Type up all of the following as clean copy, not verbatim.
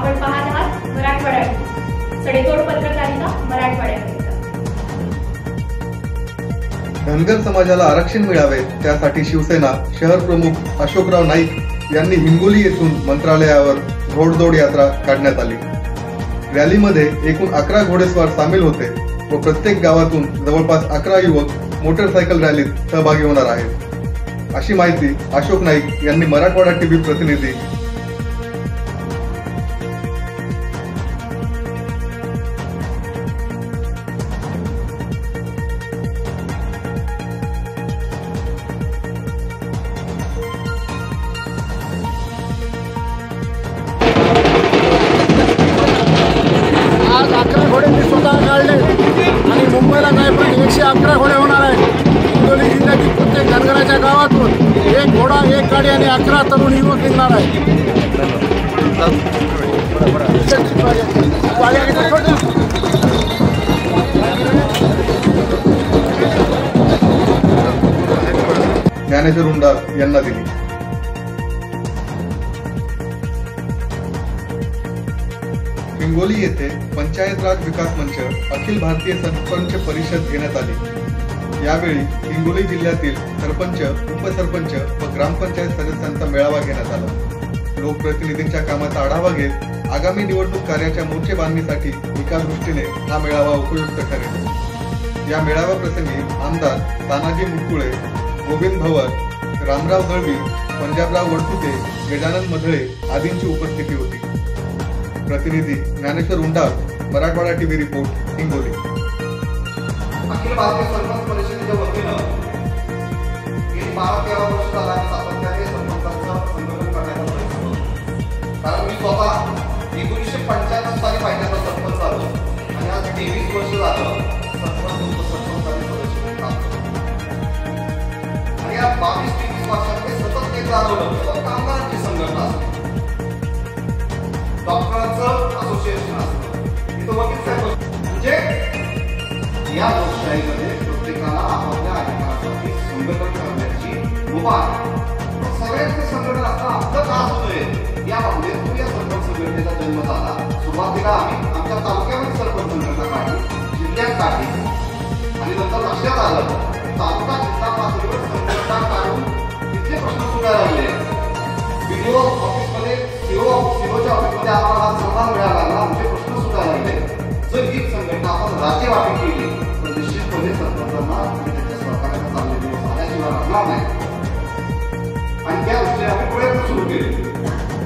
आपण पाहत आहात मराठवाडा सडेतोड पत्रकारिता मराठवाड्याकरिता। धनगर समाजाला आरक्षण मिळावे त्यासाठी शिवसेना शहर प्रमुख अशोकराव नाईक यांनी हिंगोली येथून मंत्रालयावर घोडदौड यात्रा काढण्यात आली। रॅलीमध्ये एकूण 11 घोडेस्वार सामील होते व प्रत्येक गावातून जवळपास 11 युवक मोटरसायकल रॅलीत सहभागी होणार आहेत, अशी माहिती अशोक नाईक यांनी मराठवाडा टीव्ही प्रतिनिधी आणि मुंबईला जाईपर्यंत 111 घोडे होणार आहेत। हिंगोली जिल्ह्यातील प्रत्येक धनगराच्या गावातून एक घोडा, एक गाडी आणि 11 तरुण युवक निघणार आहेत। ज्ञानेश्वर उंडार यांना दिली। हिंगोली येथे पंचायत राज विकास मंच अखिल भारतीय सरपंच परिषद घेण्यात आली। यावेळी हिंगोली जिल्ह्यातील सरपंच, उपसरपंच व ग्रामपंचायत सदस्यांचा मेळावा घेण्यात आला। लोकप्रतिनिधींच्या कामाचा आढावा घेत आगामी निवडणूक कार्याच्या मोर्चे बांधणीसाठी एका दृष्टीने हा मेळावा उपयुक्त ठरेल। या मेळाव्याप्रसंगी आमदार तानाजी मुटकुळे, गोविंद भवर, रामराव दळवी, पंजाबराव वडकुते, गजानन मधळे आदींची उपस्थिती होती। प्रतिनिधी ज्ञानेश्वर उंडार, मराठवाडा टीव्ही रिपोर्ट, हिंगोली। अखिल भारतीय सरपंच परिषदेच्या वतीनं गेली 12-13 वर्ष झाला सातत्याने सरपंचांचं संघटन करण्याचा प्रयत्न करतो। कारण मी स्वतः 1995 साली पहिल्यांदा सरपंच झालो आणि आज 23 वर्ष झालं सरपंच उपसरपंच आणि सदस्य काम करतो। आणि या 22-23 वर्षामध्ये सतत ते जाणवलं कामगारांची संघटना असते, डॉक्टरांचं असोसिएशन असतं, इथं वकील साहेब, म्हणजे या लोकशाहीमध्ये प्रत्येकाला आपापल्या अधिकारासाठी संघटन करण्याची मुभा आहे। सगळ्यांचे संघटन असताना आपलं का होतोय या भावनेतून या सरपंच संघटनेचा जन्म झाला। सुरुवातीला आम्ही आमच्या तालुक्यामध्ये सरपंच संघटना काढली, जिल्ह्यात काढली आणि नंतर लक्षात आलं तालुका जिल्हा पातळीवर संघटना काढून तिथले प्रश्न सुटायला लागले। व्हिडिओ ऑफिसमध्ये सीओच्या ऑफिसमध्ये आम्हाला सन्मान मिळायला लागला, आमचे प्रश्न सुटायला लागले। जर ही संघटना आपण राज्यव्यापी केली तर निश्चितपणे सरपंचांना त्याच्या सहकार्याने चालले दिवस आल्याशिवाय राहणार नाही आणि त्या दृष्टीने आम्ही प्रयत्न सुरू केले।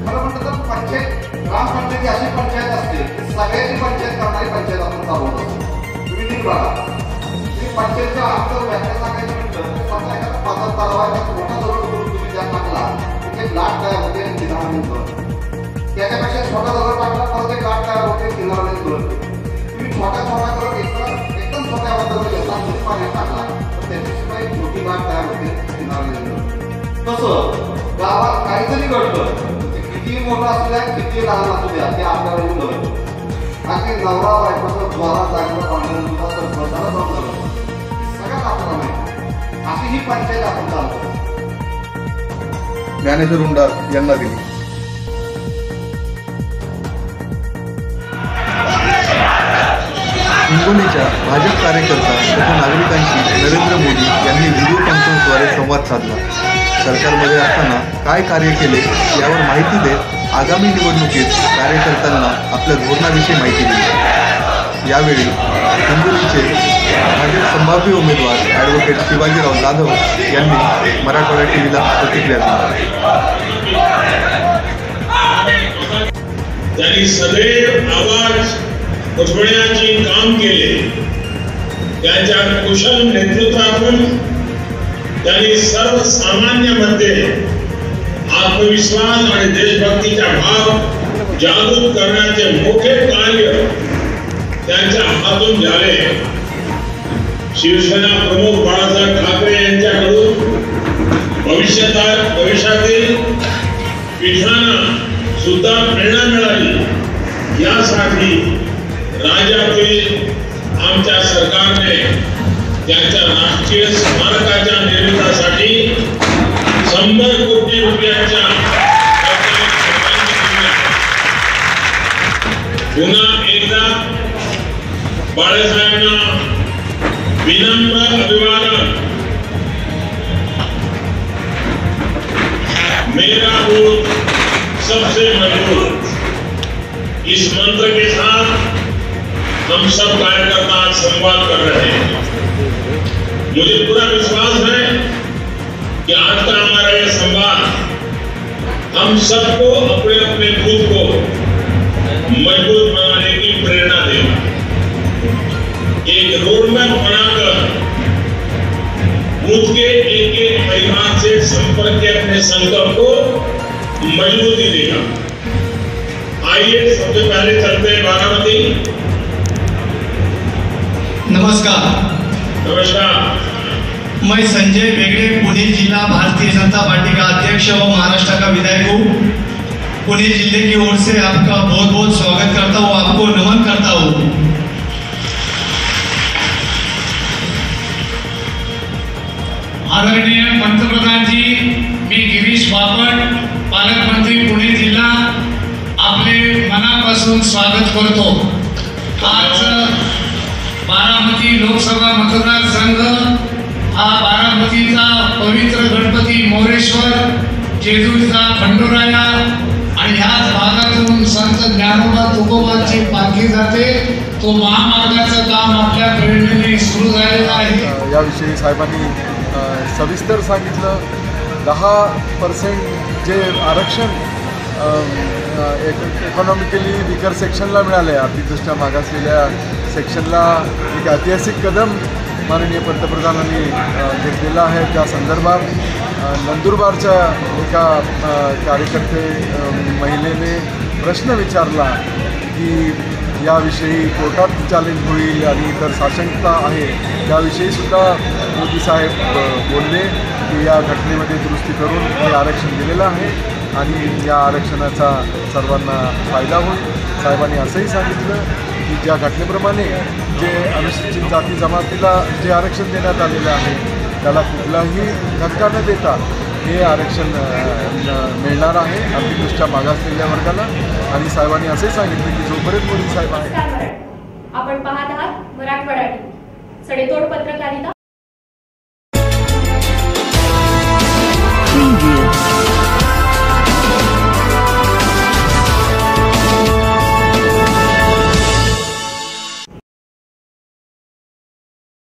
खरं म्हटलं तर पंचायत, ग्रामपंचायती अशी पंचायत असते की सगळ्याची पंचायत करणारी पंचायत आपण चालवत असतो। तुम्ही नीट बघा, तुम्ही पंचायतच्या अंतर व्याख्या सांगायची म्हटलं समजा एखादा पातळ तलावाच्या मोठा दगड करून तुम्ही त्या टाकला तिथे लाट तयार होते आणि किनारा निघतो। त्याच्यापेक्षा छोटा दगड टाकला परत एक लाट तयार होते, किनारा निघतो। तुम्ही छोट्या करत एकदम छोट्या दगड घेतला मध्ये पाण्यात टाकला तर त्याच्याशिवाय एक मोठी लाट तयार होते, किनारा निघतो। तसं गावात काही जरी घडलं ते किती मोठं असू द्या किती लहान असू द्या ते आपल्याला येऊन घडतो। आणि नवरा बायकोचं द्वारात लागलं पाण्यानं सुद्धा सरपंचाला जबाबदार सगळ्यात आपल्याला माहिती, अशी ही पंचायत आपण चालतो। ज्ञानेश्वर उंडार यांना दिली। हिंगोलीच्या भाजप कार्यकर्ता तथा नागरिकांशी नरेंद्र मोदी यांनी व्हिडिओ कॉन्फरन्सद्वारे संवाद साधला। सरकारमध्ये असताना काय कार्य केले यावर माहिती देत आगामी निवडणुकीत कार्यकर्त्यांना आपल्या धोरणाविषयी माहिती दिली। यावेळी हिंगोलीचे भाजप संभाव्य उमेदवार ॲडव्होकेट शिवाजीराव जाधव यांनी मराठवाडा टीव्हीला प्रतिक्रिया दिली। त्यांनी सदैव आवाज उठवण्याचे काम केले। त्यांच्या कुशल नेतृत्वातून त्यांनी सर्वसामान्यांमध्ये आत्मविश्वास आणि देशभक्तीचा भाव जागृत करण्याचे मोठे कार्य त्यांच्या हातून झाले। शिवसेना प्रमुख बाळासाहेब ठाकरे यांच्याकडून भविष्यातील पिढ्यांना सुद्धा प्रेरणा मिळाली। यासाठी राज्यातील आमच्या सरकारने त्यांच्या राष्ट्रीय स्मारकाच्या निर्मितीसाठी 100 कोटी रुपयांच्या पुन्हा एकदा बाळासाहेबांना विनम्र अभिवादन। मेरा बूथ सबसे मजबूत, इस मंत्र के साथ हम सब कार्यकर्ता संवाद कर रहे हैं। मुझे पूरा विश्वास है कि आज का हमारा यह संवाद हम सबको अपने अपने बूथ को मजबूत बनाने की प्रेरणा देगा। एक रोड मैप बनाकर बूथ के एक एक परिवार से संपर्क के अपने संकल्प को मजबूती देगा। आइए सबसे पहले चलते हैं बारामती। नमस्कार। मैं संजय बेगड़े, पुणे जिला भारतीय जनता पार्टी का अध्यक्ष और महाराष्ट्र का विधायक हूँ। पुणे जिले की ओर से आपका बहुत बहुत स्वागत करता हूँ, आपको नमन करता हूँ। आदरणीय पंतप्रधान जी, मी गिरीश बापट, पालकमंत्री पुणे जिल्हा, आपले मनापासून स्वागत करतो। आज बारामती लोकसभा मतदारसंघ हा बारामतीचा पवित्र गणपती मोरेश्वर, जेजूरचा खंडोराया आणि ह्याच भागातून संत ज्ञानोबा तुकोबांची पालखी जाते। तो महामार्गाचं काम आपल्या प्रेरणेने सुरू झालेलं आहे। याविषयी साहेबांनी सविस्तर सांगितलं। 10% जे आरक्षण इकॉनॉमिकली वीकर सेक्शनला मिळाले, आर्थिकदृष्ट्या मागासलेल्या सेक्शनला एक ऐतिहासिक कदम माननीय पंतप्रधानांनी घेतलेला आहे। त्या संदर्भात नंदुरबारच्या एका कार्यकर्ते महिलेने प्रश्न विचारला की याविषयी कोर्टात चॅलेंज होईल आणि इतर साशंकता आहे, त्याविषयी सुद्धा मोदी साहेब बोलले की या घटनेमध्ये दुरुस्ती करून हे आरक्षण दिलेलं आहे आणि या आरक्षणाचा सर्वांना फायदा होईल। साहेबांनी असंही सांगितलं की ज्या घटनेप्रमाणे जे अनुसूचित जाती जमातीला जे आरक्षण देण्यात आलेलं आहे त्याला कुठलाही धक्का न देता हे आरक्षण मिळणार आहे आर्थिकदृष्ट्या मागासलेल्या वर्गाला। आणि साहेबांनी असे सांगितले की जोपर्यंत मोदी साहेब आहे। आपण पाहत आहात मराठवाडा टीव्ही। सडेतोड पत्रकारिता